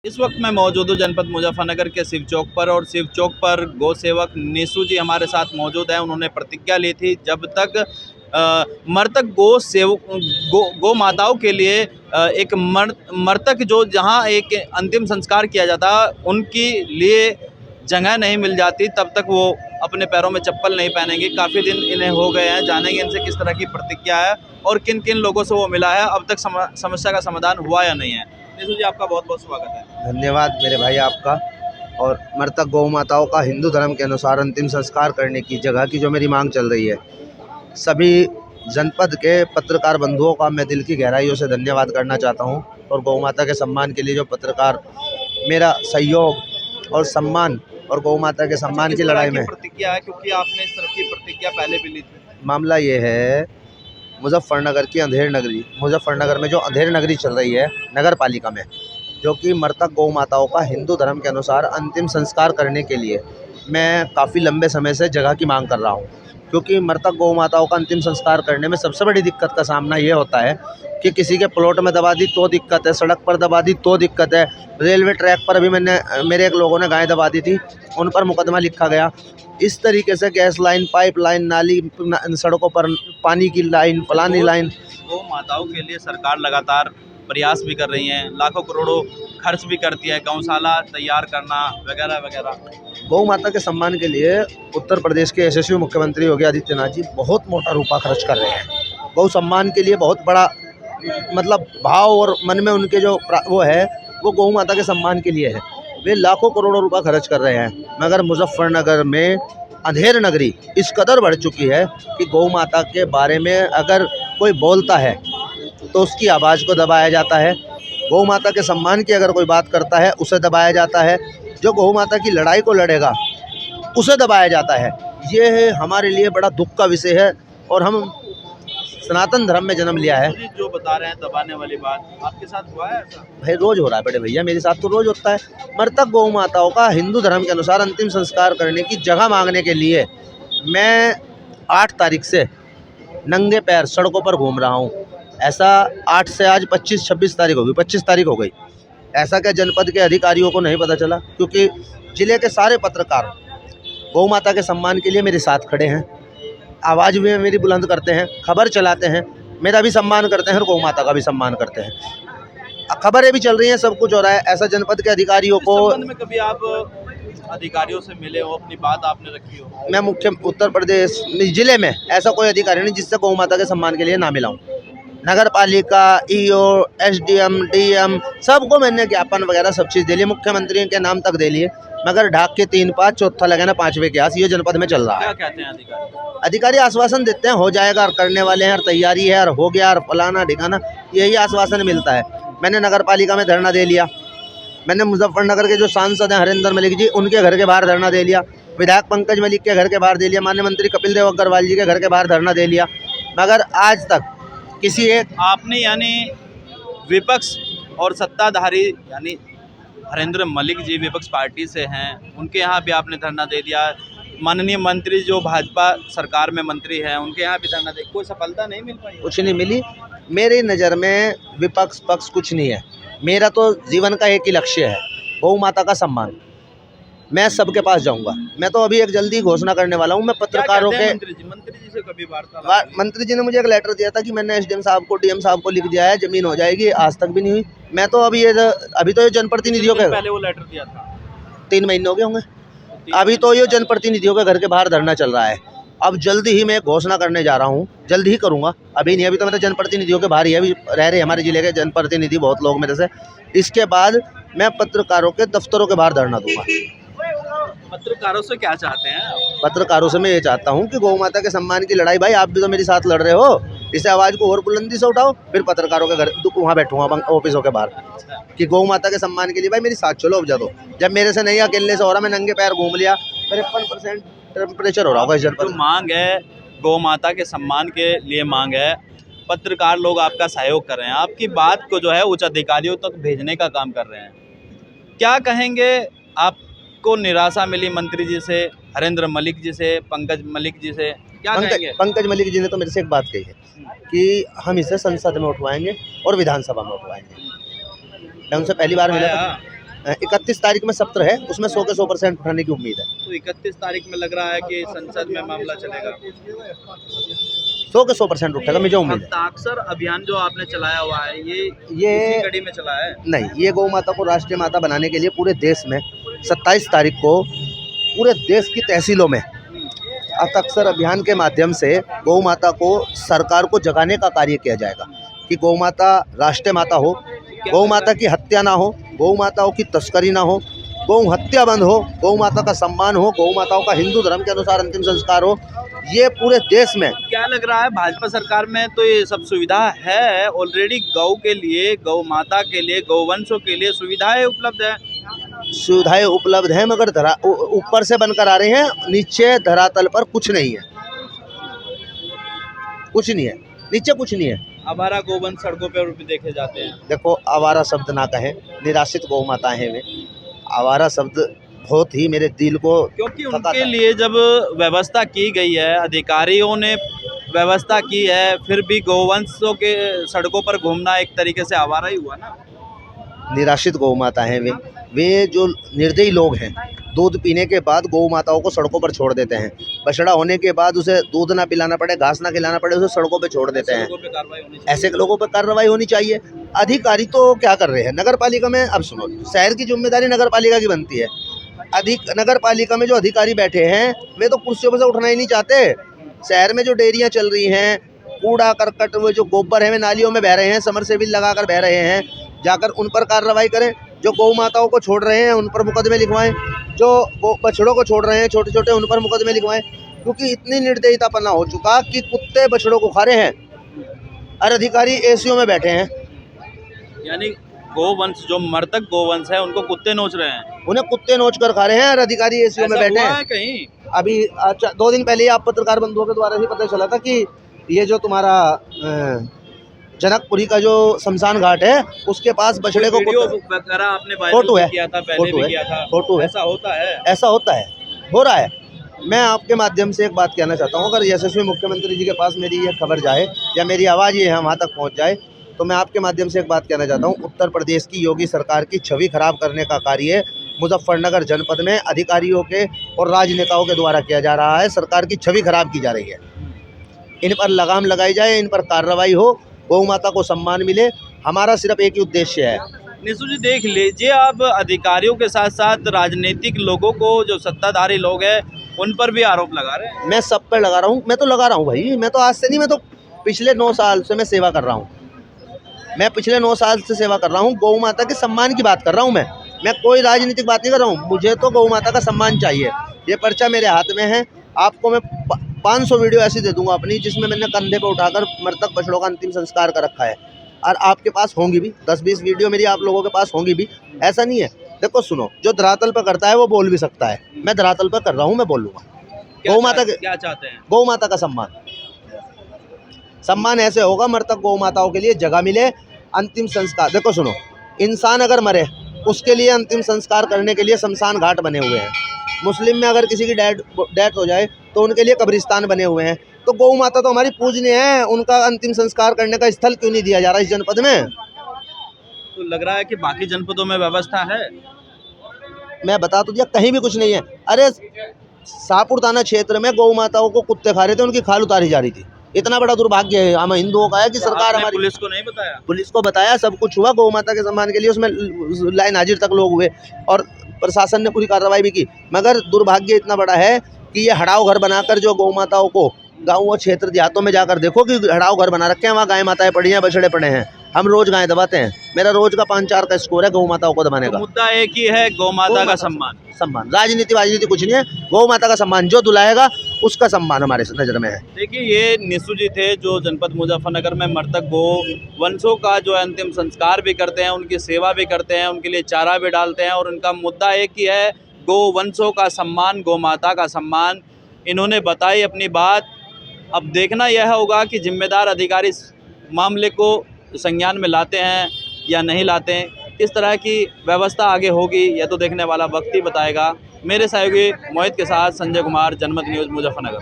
इस वक्त मैं मौजूद हूँ जनपद मुजफ्फरनगर के शिव चौक पर, और शिव चौक पर गौ सेवक निशु जी हमारे साथ मौजूद हैं। उन्होंने प्रतिज्ञा ली थी जब तक मृतक गौ माताओं के लिए एक मृतक जो जहाँ एक अंतिम संस्कार किया जाता उनके लिए जगह नहीं मिल जाती, तब तक वो अपने पैरों में चप्पल नहीं पहनेंगे। काफ़ी दिन इन्हें हो गए हैं, जानेंगे इनसे किस तरह की प्रतिज्ञा है और किन किन लोगों से वो मिला है, अब तक समस्या का समाधान हुआ या नहीं है। निशु जी, आपका बहुत बहुत स्वागत है। धन्यवाद मेरे भाई आपका। और मृतक गौ माताओं का हिंदू धर्म के अनुसार अंतिम संस्कार करने की जगह की जो मेरी मांग चल रही है, सभी जनपद के पत्रकार बंधुओं का मैं दिल की गहराइयों से धन्यवाद करना चाहता हूं। और गौ माता के सम्मान के लिए जो पत्रकार मेरा सहयोग और सम्मान और गौ माता के सम्मान की लड़ाई में प्रतिज्ञा है, क्योंकि आपने इस तरह की प्रतिज्ञा पहले भी ली थी। मामला ये है, मुजफ्फरनगर की अंधेर नगरी, मुजफ्फरनगर में जो अंधेर नगरी चल रही है नगर पालिका में, जो कि मृतक गौ माताओं का हिंदू धर्म के अनुसार अंतिम संस्कार करने के लिए मैं काफ़ी लंबे समय से जगह की मांग कर रहा हूं। क्योंकि मृतक गौ माताओं का अंतिम संस्कार करने में सबसे बड़ी दिक्कत का सामना ये होता है कि किसी के प्लॉट में दबा दी तो दिक्कत है, सड़क पर दबा दी तो दिक्कत है, रेलवे ट्रैक पर अभी मेरे एक लोगों ने गाय दबा दी थी, उन पर मुकदमा लिखा गया। इस तरीके से गैस लाइन, पाइप लाइन, नाली, सड़कों पर पानी की लाइन, फलानी लाइन। गौ माताओं के लिए सरकार लगातार प्रयास भी कर रही हैं, लाखों करोड़ों खर्च भी करती है, गौशाला तैयार करना वगैरह वगैरह। गौ माता के सम्मान के लिए उत्तर प्रदेश के यशस्वी मुख्यमंत्री योगी आदित्यनाथ जी बहुत मोटा रुपया खर्च कर रहे हैं। गौ सम्मान के लिए बहुत बड़ा मतलब भाव और मन में उनके जो वो है वो गौ माता के सम्मान के लिए है। वे लाखों करोड़ों रुपया खर्च कर रहे हैं, मगर मुजफ्फरनगर में अंधेर नगरी इस कदर बढ़ चुकी है कि गौ माता के बारे में अगर कोई बोलता है तो उसकी आवाज़ को दबाया जाता है। गौ माता के सम्मान की अगर कोई बात करता है उसे दबाया जाता है। जो गौ माता की लड़ाई को लड़ेगा उसे दबाया जाता है। ये है हमारे लिए बड़ा दुख का विषय है। और हम सनातन धर्म में जन्म लिया है। जो बता रहे हैं दबाने वाली बात, आपके साथ हुआ है ऐसा? भाई रोज हो रहा है बड़े भैया, मेरे साथ तो रोज होता है। मृतक गौ माताओं का हिंदू धर्म के अनुसार अंतिम संस्कार करने की जगह मांगने के लिए मैं 8 तारीख से नंगे पैर सड़कों पर घूम रहा हूँ। ऐसा 8 से आज 25-26 तारीख हो गई, 25 तारीख हो गई। ऐसा क्या जनपद के अधिकारियों को नहीं पता चला? क्योंकि जिले के सारे पत्रकार गौ माता के सम्मान के लिए मेरे साथ खड़े हैं, आवाज़ भी मेरी बुलंद करते हैं, खबर चलाते हैं, मेरा भी सम्मान करते हैं और गौ माता का भी सम्मान करते हैं। खबरें भी चल रही हैं, सब कुछ हो रहा है। ऐसा जनपद के अधिकारियों को में कभी आप अधिकारियों से मिले हो, अपनी बात आपने रखी हो? मैं मुख्य उत्तर प्रदेश जिले में ऐसा कोई अधिकारी नहीं जिससे गौ माता के सम्मान के लिए ना मिला हूँ। नगर पालिका, ईओ, एसडीएम, डीएम सबको मैंने ज्ञापन वगैरह सब चीज़ दे लिए, मुख्यमंत्री के नाम तक दे लिए, मगर ढाक के 3-5 चौथा लगाना 5वें के आस ये जनपद में चल रहा है। क्या कहते हैं अधिकारी? अधिकारी आश्वासन देते हैं हो जाएगा और करने वाले हैं और तैयारी है और हो गया और फलाना ढिकाना, यही आश्वासन मिलता है। मैंने नगर पालिका में धरना दे लिया, मैंने मुजफ्फरनगर के जो सांसद हैं हरिंदर मलिक जी उनके घर के बाहर धरना दे लिया, विधायक पंकज मलिक के घर के बाहर दे लिया, माननीय मंत्री कपिल देव अग्रवाल जी के घर के बाहर धरना दे लिया, मगर आज तक किसी एक आपने यानी विपक्ष और सत्ताधारी यानी हरिंदर मलिक जी विपक्ष पार्टी से हैं, उनके यहाँ भी आपने धरना दे दिया। माननीय मंत्री जो भाजपा सरकार में मंत्री हैं उनके यहाँ भी धरना दे, कोई सफलता नहीं मिल पाई? कुछ नहीं मिली। मेरी नज़र में विपक्ष पक्ष कुछ नहीं है। मेरा तो जीवन का एक ही लक्ष्य है, गौ माता का सम्मान। मैं सबके पास जाऊंगा। मैं तो अभी एक जल्दी घोषणा करने वाला हूं। मैं पत्रकारों के मंत्री जी से कभी वार्तालाप? मंत्री जी ने मुझे एक लेटर दिया था कि मैंने एसडीएम साहब को, डीएम साहब को लिख दिया है, जमीन हो जाएगी, आज तक भी नहीं हुई। मैं तो अभी तो ये जनप्रतिनिधियों के पहले वो लेटर दिया था, 3 महीने हो गए होंगे। अभी तो ये जनप्रतिनिधियों के घर के बाहर धरना चल रहा है। अब जल्दी ही मैं घोषणा करने जा रहा हूँ, जल्द ही करूँगा, अभी नहीं। अभी तो मैं तो जनप्रतिनिधियों के बाहर ही अभी रह रहे हमारे जिले के जनप्रतिनिधि बहुत लोग मेरे से। इसके बाद मैं पत्रकारों के दफ्तरों के बाहर धरना दूंगा। पत्रकारों से क्या चाहते हैं? पत्रकारों से मैं ये चाहता हूँ कि गौ माता के सम्मान की लड़ाई, भाई आप भी तो मेरे साथ लड़ रहे हो, इसे आवाज़ को और बुलंदी से उठाओ। फिर पत्रकारों के घर वहाँ बैठूंगा ऑफिसों के बाहर कि गौ माता के सम्मान के लिए भाई मेरी साथ चलो। अब जब जब मेरे से नहीं अकेले से हो रहा, मैं नंगे पैर घूम लिया, 53% टेम्परेचर हो रहा होगा इस जनपद। जो मांग है गौ माता के सम्मान के लिए मांग है, पत्रकार लोग आपका सहयोग कर रहे हैं, आपकी बात को जो है उच्च अधिकारियों तक भेजने का काम कर रहे हैं। क्या कहेंगे? आपको निराशा मिली मंत्री जी से, हरिंदर मलिक जी से, पंकज मलिक जी से, क्या कहेंगे? पंकज मलिक जी ने तो मेरे से एक बात कही है कि हम इसे संसद में उठवाएंगे और विधानसभा में उठवाएंगे। मैं उनसे पहली बार मिला था, 31 तारीख में सत्र है, उसमें 100 के 100% उठाने की उम्मीद है। तो 31 तारीख में लग रहा है कि संसद में मामला चलेगा। 100 के 100% उठेगा, मुझे उम्मीद है। हस्ताक्षर अभियान जो आपने चलाया हुआ है ये ये कड़ी में चला है? नहीं, ये गौ माता को राष्ट्रीय माता बनाने के लिए पूरे देश में 27 तारीख को पूरे देश की तहसीलों में हस्ताक्षर अभियान के माध्यम से गौ माता को सरकार को जगाने का कार्य किया जाएगा कि गौ माता राष्ट्रीय माता हो, गौ माता की हत्या ना हो, गौ माताओं की तस्करी ना हो, गौ हत्या बंद हो, गौ माता का सम्मान हो, गौ माताओं का हिंदू धर्म के अनुसार अंतिम संस्कार हो। ये पूरे देश में क्या लग रहा है भाजपा सरकार में तो ये सब सुविधा है ऑलरेडी, गौ के लिए, गौ माता के लिए, गौवंशों के लिए सुविधाएं उपलब्ध है। सुविधाएं उपलब्ध हैं, मगर ऊपर से बनकर आ रहे हैं, नीचे धरातल पर कुछ नहीं है, कुछ नहीं है, नीचे कुछ नहीं है। आवारा गौवंश सड़कों पर भी देखे जाते हैं। देखो, आवारा शब्द ना कहें, निराश्रित गौ माताएं हैं वे। आवारा शब्द बहुत ही मेरे दिल को, क्योंकि उनके लिए जब व्यवस्था की गई है, अधिकारियों ने व्यवस्था की है, फिर भी गौवंशों के सड़कों पर घूमना एक तरीके से आवारा ही हुआ ना। निराश्रित गौ माता हैं वे जो निर्दयी लोग हैं, दूध पीने के बाद गौ माताओं को सड़कों पर छोड़ देते हैं। बछड़ा होने के बाद उसे दूध ना पिलाना पड़े, घास ना खिलाना पड़े, उसे सड़कों पे छोड़ देते हैं। ऐसे लोगों पर कार्रवाई होनी चाहिए। अधिकारी तो क्या कर रहे हैं नगर पालिका में? अब सुनो, शहर की जिम्मेदारी नगर पालिका की बनती है। नगर पालिका में जो अधिकारी बैठे हैं वे तो कुर्सियों पर से उठना ही नहीं चाहते। शहर में जो डेयरियाँ चल रही हैं, कूड़ा करकट, वो जो गोबर है वे नालियों में बह रहे हैं, समरसेबिल लगाकर बह रहे हैं, जाकर उन पर कार्रवाई करें। जो गौ माताओं को छोड़ रहे हैं उन पर मुकदमे लिखवाएं, जो बछड़ों को छोड़ रहे हैं छोटे छोटे उन पर मुकदमे लिखवाएं। क्योंकि इतनी निर्दयतापना हो चुका कि कुत्ते बछड़ों को खा रहे हैं और अधिकारी एसीओ में बैठे हैं। यानी गोवंश, जो मृतक गोवंश है उनको कुत्ते नोच रहे हैं, उन्हें कुत्ते नोच कर खा रहे हैं और अधिकारी एसीओ में बैठे हैं। कहीं अभी 2 दिन पहले ही आप पत्रकार बंधुओं के द्वारा ही पता चला था कि ये जो तुम्हारा जनकपुरी का जो शमशान घाट है उसके पास बछड़े को आपने फोटो है, किया था, पहले भी किया था, फोटो है। ऐसा होता है, ऐसा होता है, हो रहा है। मैं आपके माध्यम से एक बात कहना चाहता हूँ, अगर यशस्वी मुख्यमंत्री जी के पास मेरी यह खबर जाए या मेरी आवाज़ ये वहाँ तक पहुँच जाए, तो मैं आपके माध्यम से एक बात कहना चाहता हूँ। उत्तर प्रदेश की योगी सरकार की छवि खराब करने का कार्य मुजफ्फरनगर जनपद में अधिकारियों के और राजनेताओं के द्वारा किया जा रहा है। सरकार की छवि खराब की जा रही है। इन पर लगाम लगाई जाए, इन पर कार्रवाई हो, गौ माता को सम्मान मिले। हमारा सिर्फ एक ही उद्देश्य है। निशु जी, देख लीजिए, आप अधिकारियों के साथ साथ राजनीतिक लोगों को, जो सत्ताधारी लोग हैं, उन पर भी आरोप लगा रहे हैं। मैं सब पर लगा रहा हूँ, मैं तो लगा रहा हूँ भाई, मैं तो आज से नहीं, मैं तो पिछले 9 साल से मैं सेवा कर रहा हूँ। मैं पिछले 9 साल से सेवा कर रहा हूँ। गौ माता के सम्मान की बात कर रहा हूँ। मैं कोई राजनीतिक बात नहीं कर रहा हूँ। मुझे तो गौ माता का सम्मान चाहिए। ये पर्चा मेरे हाथ में है। आपको मैं 500 वीडियो ऐसी दे दूंगा अपनी, जिसमें मैंने कंधे पर उठाकर मृतक बछड़ों का अंतिम संस्कार कर रखा है। और आपके पास होंगी भी 10-20 वीडियो मेरी आप लोगों के पास होंगी भी। ऐसा नहीं है। देखो सुनो, जो धरातल पर करता है वो बोल भी सकता है। मैं धरातल पर कर रहा हूँ, मैं बोल लूँगा। गौ माता क्या चाहते हैं? गौ माता का सम्मान ऐसे होगा, मृतक गौ माताओं के लिए जगह मिले, अंतिम संस्कार। देखो सुनो, इंसान अगर मरे उसके लिए अंतिम संस्कार करने के लिए शमशान घाट बने हुए हैं। मुस्लिम में अगर किसी की डेथ हो जाए तो उनके लिए कब्रिस्तान बने हुए हैं। तो गौ माता तो हमारी पूजनीय है, उनका अंतिम संस्कार करने का स्थल क्यों नहीं दिया जा रहा इस जनपद में? तो लग रहा है कि बाकी जनपदों में व्यवस्था है। मैं बता तो दिया, कहीं भी कुछ नहीं है। अरे शाहपुर थाना क्षेत्र में गौ माताओं को कुत्ते खा रहे थे, उनकी खाल उतारी जा रही थी। इतना बड़ा दुर्भाग्य है हम हिंदुओं का है कि सरकार हमारी पुलिस को नहीं बताया। पुलिस को बताया, सब कुछ हुआ गौ माता के सम्मान के लिए, उसमें लाइन हाजिर तक लोग हुए और प्रशासन ने पूरी कार्रवाई भी की। मगर दुर्भाग्य इतना बड़ा है कि ये हड़ाव घर बनाकर जो गौ माताओं को गाँव और क्षेत्र देहातों में जाकर देखो कि हड़ाव घर बना रखे हैं, वहाँ गाय माताएं पड़ी हैं, बछड़े पड़े हैं। हम रोज गाय दबाते हैं। मेरा रोज का 5-4 का स्कोर है गौ माताओं को दबाने का। मुद्दा एक ही है, गौ माता का सम्मान। राजनीति कुछ नहीं है। गौ माता का सम्मान, जो दुलाएगा उसका सम्मान हमारे नजर में है। देखिए, ये निशु जी थे जो जनपद मुजफ्फरनगर में मृतक गौ वंशों का जो अंतिम संस्कार भी करते हैं, उनकी सेवा भी करते हैं, उनके लिए चारा भी डालते हैं। और उनका मुद्दा एक ही है, गौ वंशों का सम्मान, गौ माता का सम्मान। इन्होंने बताई अपनी बात। अब देखना यह होगा कि जिम्मेदार अधिकारी इस मामले को संज्ञान में लाते हैं या नहीं लाते हैं। किस तरह की व्यवस्था आगे होगी यह तो देखने वाला वक्त ही बताएगा। मेरे सहयोगी मोहित के साथ संजय कुमार, जनमत न्यूज़, मुजफ्फरनगर।